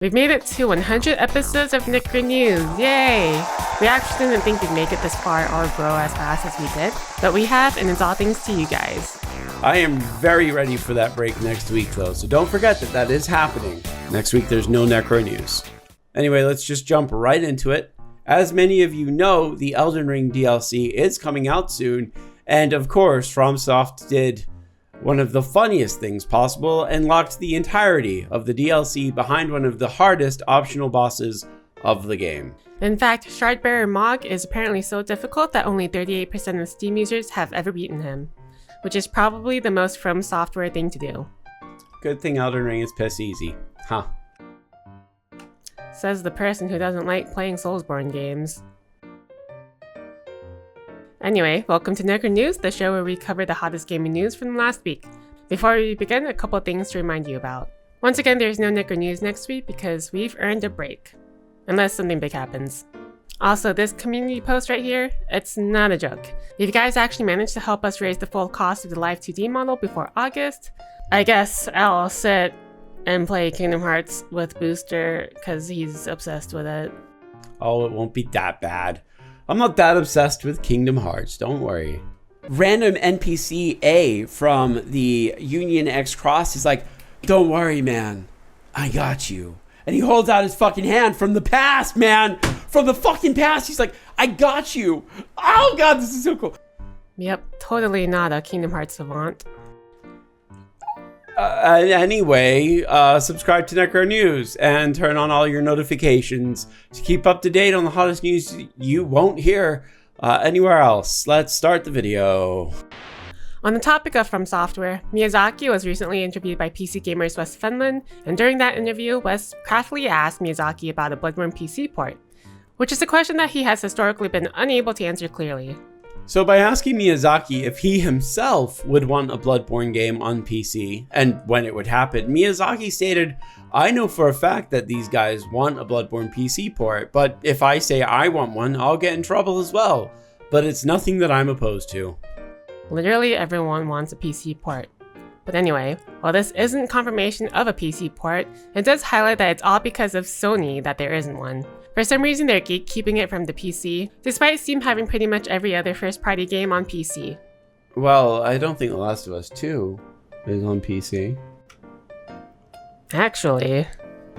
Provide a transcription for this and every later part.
We've made it to 100 episodes of Necro News, yay! We actually didn't think we'd make it this far or grow as fast as we did, but we have, and it's all thanks to you guys. I am very ready for that break next week though, so don't forget that that is happening. Next week there's no Necro News. Anyway, let's just jump right into it. As many of you know, the Elden Ring DLC is coming out soon, and of course, FromSoft did one of the funniest things possible and locked the entirety of the DLC behind one of the hardest optional bosses of the game. In fact, Shardbearer Mohg is apparently so difficult that only 38% of Steam users have ever beaten him, which is probably the most From Software thing to do. Good thing Elden Ring is piss easy, huh? Says the person who doesn't like playing Soulsborne games. Anyway, welcome to Necro News, the show where we cover the hottest gaming news from last week. Before we begin, a couple things to remind you about. Once again, there's no Necro News next week because we've earned a break. Unless something big happens. Also, this community post right here, it's not a joke. If you guys actually manage to help us raise the full cost of the Live 2D model before August, I guess I'll sit and play Kingdom Hearts with Booster because he's obsessed with it. Oh, it won't be that bad. I'm not that obsessed with Kingdom Hearts, don't worry. Random NPC A from the Union X Cross is like, don't worry, man, I got you. And he holds out his fucking hand from the past, man. From the fucking past. He's like, I got you. Oh god, this is so cool. Yep, totally not a Kingdom Hearts savant. Anyway, subscribe to Necro News and turn on all your notifications to keep up to date on the hottest news you won't hear anywhere else. Let's start the video. On the topic of From Software, Miyazaki was recently interviewed by PCGamer's Wes Fenlon, and during that interview, Wes craftily asked Miyazaki about a Bloodborne PC port, which is a question that he has historically been unable to answer clearly. So by asking Miyazaki if he himself would want a Bloodborne game on PC, and when it would happen, Miyazaki stated, I know for a fact that these guys want a Bloodborne PC port, but if I say I want one, I'll get in trouble as well. But it's nothing that I'm opposed to. Literally everyone wants a PC port. But anyway, while this isn't confirmation of a PC port, it does highlight that it's all because of Sony that there isn't one. For some reason they're gatekeeping it from the PC, despite Steam having pretty much every other first-party game on PC. Well, I don't think The Last of Us 2 is on PC. Actually...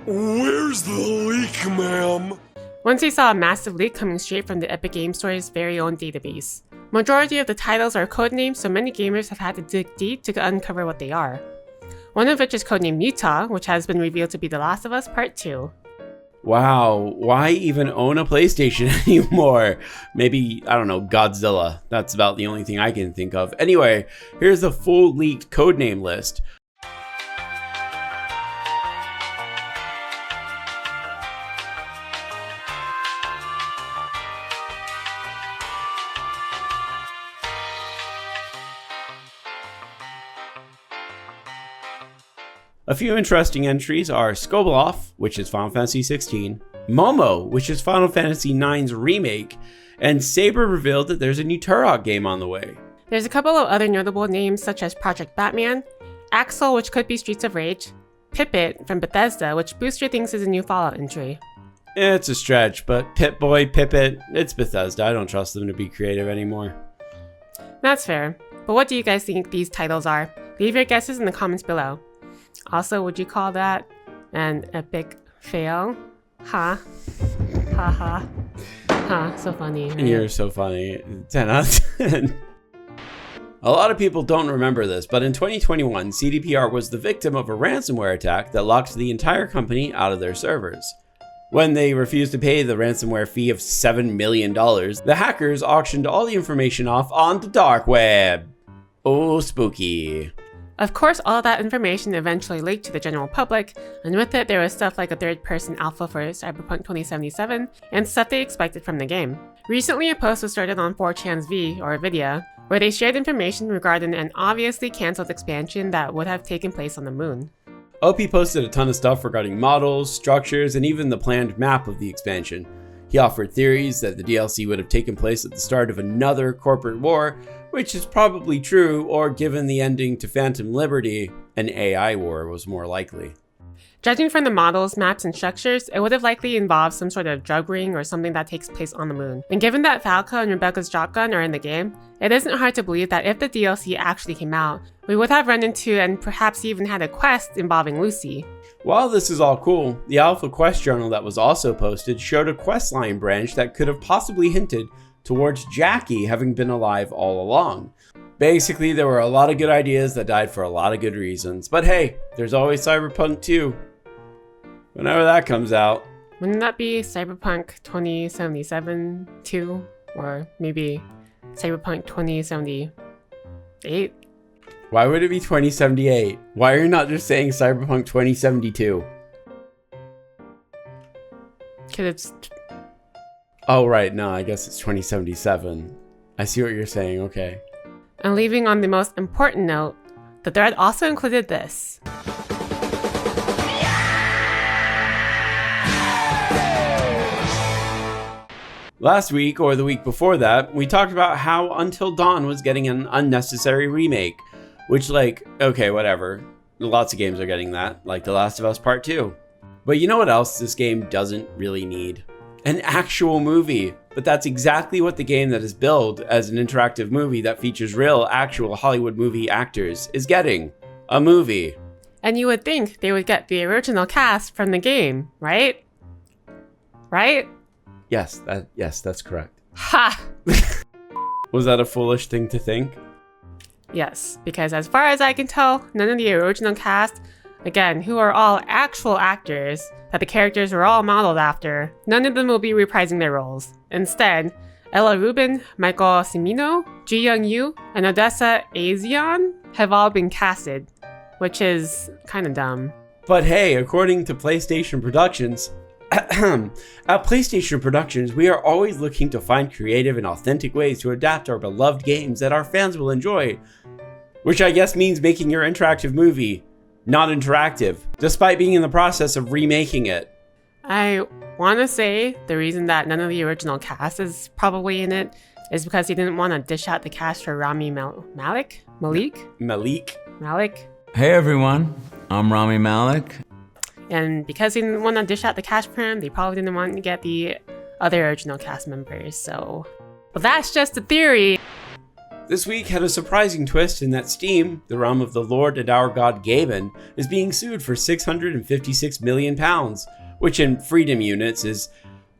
Where's the leak, ma'am? Once we saw a massive leak coming straight from the Epic Game Store's very own database. Majority of the titles are codenames, so many gamers have had to dig deep to uncover what they are. One of which is codenamed Utah, which has been revealed to be The Last of Us Part 2. Wow, why even own a PlayStation anymore? Maybe, I don't know, Godzilla. That's about the only thing I can think of. Anyway, here's the full leaked codename list. A few interesting entries are Skoboloff, which is Final Fantasy XVI, Momo, which is Final Fantasy IX's remake, and Saber revealed that there's a new Turok game on the way. There's a couple of other notable names such as Project Batman, Axel, which could be Streets of Rage, Pipit from Bethesda, which Booster thinks is a new Fallout entry. It's a stretch, but Pip-Boy, Pipit, it's Bethesda. I don't trust them to be creative anymore. That's fair, but what do you guys think these titles are? Leave your guesses in the comments below. Also, would you call that an epic fail? Ha. Ha ha. Ha, so funny. Right? You're so funny. 10 out of 10. A lot of people don't remember this, but in 2021, CDPR was the victim of a ransomware attack that locked the entire company out of their servers. When they refused to pay the ransomware fee of $7 million, the hackers auctioned all the information off on the dark web. Oh, spooky. Of course, all that information eventually leaked to the general public, and with it there was stuff like a third-person alpha for Cyberpunk 2077, and stuff they expected from the game. Recently, a post was started on 4chan's V, or Vidya, where they shared information regarding an obviously cancelled expansion that would have taken place on the moon. OP posted a ton of stuff regarding models, structures, and even the planned map of the expansion. He offered theories that the DLC would have taken place at the start of another corporate war, which is probably true, or given the ending to Phantom Liberty, an AI war was more likely. Judging from the models, maps, and structures, it would have likely involved some sort of drug ring or something that takes place on the moon. And given that Falco and Rebecca's shotgun are in the game, it isn't hard to believe that if the DLC actually came out, we would have run into and perhaps even had a quest involving Lucy. While this is all cool, the Alpha Quest journal that was also posted showed a questline branch that could have possibly hinted towards Jackie having been alive all along. Basically, there were a lot of good ideas that died for a lot of good reasons. But hey, there's always Cyberpunk 2. Whenever that comes out. Wouldn't that be Cyberpunk 2077 2? Or maybe Cyberpunk 2078? Why would it be 2078? Why are you not just saying Cyberpunk 2072? Because it's... Oh, right. No, I guess it's 2077. I see what you're saying. Okay. And leaving on the most important note, the thread also included this. Last week, or the week before that, we talked about how Until Dawn was getting an unnecessary remake. Which, like, okay, whatever. Lots of games are getting that, like The Last of Us Part 2. But you know what else this game doesn't really need? An actual movie. But that's exactly what the game that is billed as an interactive movie that features real, actual Hollywood movie actors is getting. A movie. And you would think they would get the original cast from the game, right? Right? Yes, that's correct. Ha! Was that a foolish thing to think? Yes, because as far as I can tell, none of the original cast, again, who are all actual actors that the characters were all modeled after, none of them will be reprising their roles. Instead, Ella Rubin, Michael Cimino, Ji Young-yu, and Odessa Azion have all been casted, which is kind of dumb. But hey, according to PlayStation Productions, at PlayStation Productions, we are always looking to find creative and authentic ways to adapt our beloved games that our fans will enjoy. Which I guess means making your interactive movie not interactive, despite being in the process of remaking it. I want to say the reason that none of the original cast is probably in it is because he didn't want to dish out the cast for Rami Malek? Hey everyone, I'm Rami Malek. And because he didn't want to dish out the cast for him, they probably didn't want to get the other original cast members, so... But that's just a theory! This week had a surprising twist in that Steam, the realm of the Lord and our God Gaben, is being sued for £656 million, which in freedom units is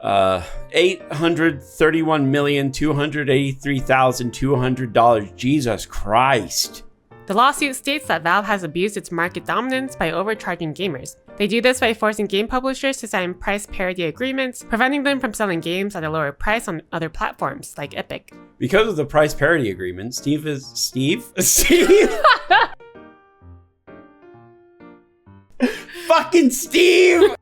$831,283,200. Jesus Christ. The lawsuit states that Valve has abused its market dominance by overcharging gamers. They do this by forcing game publishers to sign price parity agreements, preventing them from selling games at a lower price on other platforms, like Epic. Because of the price parity agreement, Steve? Fucking Steve!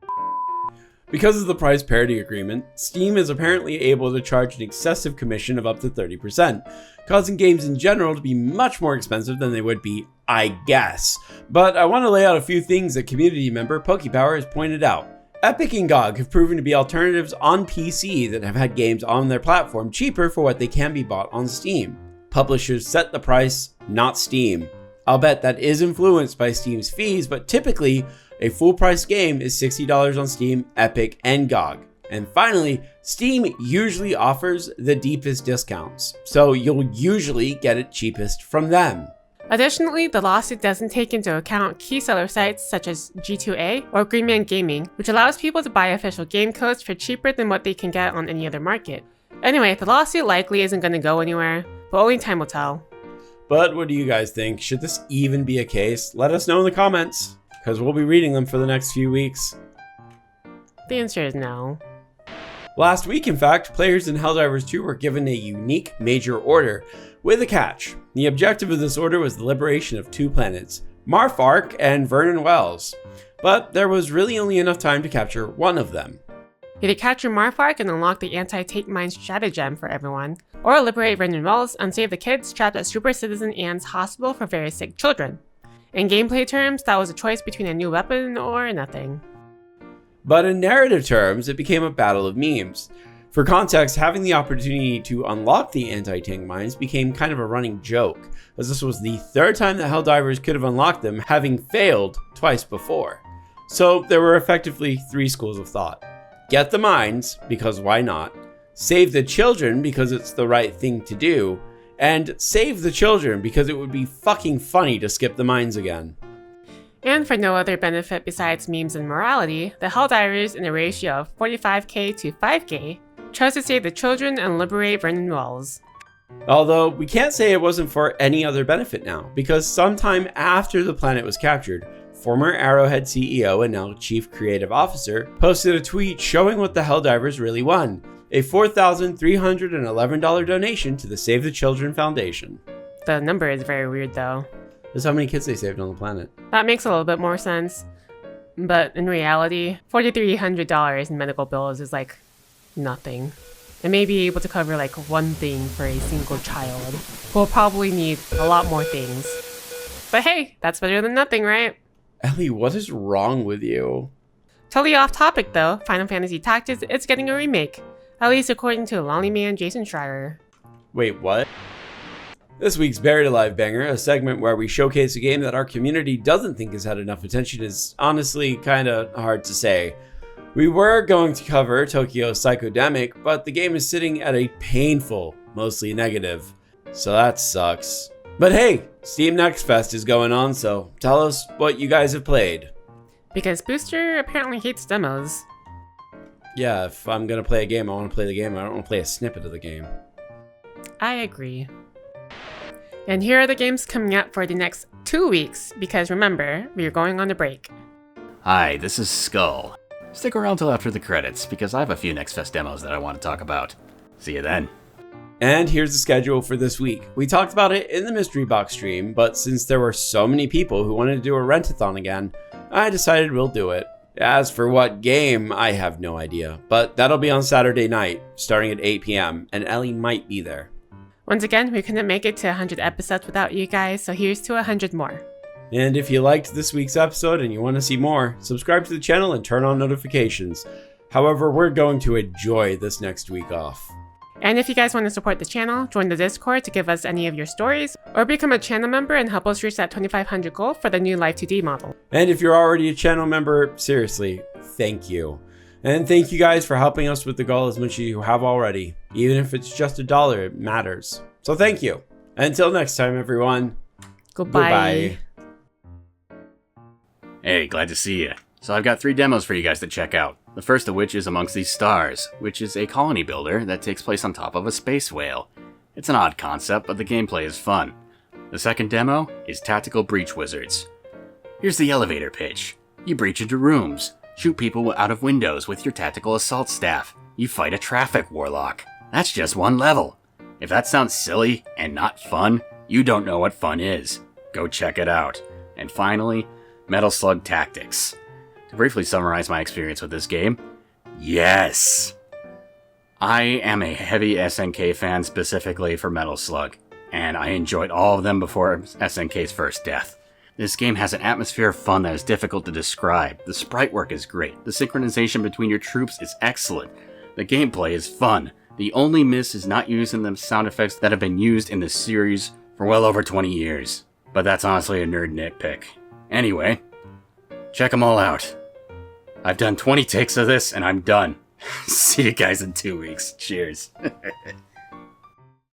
Because of the price parity agreement, Steam is apparently able to charge an excessive commission of up to 30%, causing games in general to be much more expensive than they would be, I guess. But I want to lay out a few things that community member PokePower has pointed out. Epic and GOG have proven to be alternatives on PC that have had games on their platform cheaper for what they can be bought on Steam. Publishers set the price, not Steam. I'll bet that is influenced by Steam's fees, but typically, a full-price game is $60 on Steam, Epic, and GOG. And finally, Steam usually offers the deepest discounts, so you'll usually get it cheapest from them. Additionally, the lawsuit doesn't take into account key seller sites such as G2A or Greenman Gaming, which allows people to buy official game codes for cheaper than what they can get on any other market. Anyway, the lawsuit likely isn't going to go anywhere, but only time will tell. But what do you guys think? Should this even be a case? Let us know in the comments, because we'll be reading them for the next few weeks. The answer is no. Last week, in fact, players in Helldivers 2 were given a unique major order, with a catch. The objective of this order was the liberation of two planets, Marfark and Vernon Wells. But there was really only enough time to capture one of them. Either capture Marfark and unlock the anti-take mine stratagem for everyone, or liberate Vernon Wells and save the kids trapped at Super Citizen Anne's hospital for very sick children. In gameplay terms, that was a choice between a new weapon or nothing. But in narrative terms, it became a battle of memes. For context, having the opportunity to unlock the anti-tank mines became kind of a running joke, as this was the third time that Helldivers could have unlocked them, having failed twice before. So there were effectively 3 schools of thought. Get the mines, because why not? Save the children, because it's the right thing to do. And save the children, because it would be fucking funny to skip the mines again. And for no other benefit besides memes and morality, the Helldivers, in a ratio of 45k to 5k, chose to save the children and liberate Vernon Wells. Although, we can't say it wasn't for any other benefit now, because sometime after the planet was captured, former Arrowhead CEO and now Chief Creative Officer posted a tweet showing what the Helldivers really won, a $4,311 donation to the Save the Children Foundation. The number is very weird though. That's how many kids they saved on the planet. That makes a little bit more sense. But in reality, $4,300 in medical bills is like nothing. It may be able to cover like one thing for a single child, who will probably need a lot more things. But hey, that's better than nothing, right? Ellie, what is wrong with you? Totally off topic though, Final Fantasy Tactics is getting a remake. At least according to Lonely Man Jason Schreier. Wait, what? This week's Buried Alive Banger, a segment where we showcase a game that our community doesn't think has had enough attention, is honestly kinda hard to say. We were going to cover Tokyo Psychodemic, but the game is sitting at a painful, mostly negative. So that sucks. But hey, Steam Next Fest is going on, so tell us what you guys have played. Because Booster apparently hates demos. Yeah, if I'm gonna play a game, I wanna play the game. I don't wanna play a snippet of the game. I agree. And here are the games coming up for the next 2 weeks, because remember, we are going on a break. Hi, this is Skull. Stick around till after the credits, because I have a few Next Fest demos that I want to talk about. See you then. And here's the schedule for this week. We talked about it in the Mystery Box stream, but since there were so many people who wanted to do a rent-a-thon again, I decided we'll do it. As for what game, I have no idea, but that'll be on Saturday night, starting at 8 p.m., and Ellie might be there. Once again, we couldn't make it to 100 episodes without you guys, so here's to 100 more. And if you liked this week's episode and you want to see more, subscribe to the channel and turn on notifications. However, we're going to enjoy this next week off. And if you guys want to support the channel, join the Discord to give us any of your stories, or become a channel member and help us reach that 2500 goal for the new Live 2D model. And if you're already a channel member, seriously, thank you. And thank you guys for helping us with the goal as much as you have already. Even if it's just $1, it matters. So thank you. Until next time, everyone. Goodbye. Hey, glad to see you. So I've got 3 demos for you guys to check out. The first of which is Amongst These Stars, which is a colony builder that takes place on top of a space whale. It's an odd concept, but the gameplay is fun. The second demo is Tactical Breach Wizards. Here's the elevator pitch. You breach into rooms, shoot people out of windows with your tactical assault staff. You fight a traffic warlock. That's just one level. If that sounds silly and not fun, you don't know what fun is. Go check it out. And finally, Metal Slug Tactics. To briefly summarize my experience with this game, yes! I am a heavy SNK fan specifically for Metal Slug, and I enjoyed all of them before SNK's first death. This game has an atmosphere of fun that is difficult to describe. The sprite work is great. The synchronization between your troops is excellent. The gameplay is fun. The only miss is not using the sound effects that have been used in this series for well over 20 years. But that's honestly a nerd nitpick. Anyway, check them all out. I've done 20 takes of this and I'm done. See you guys in 2 weeks. Cheers.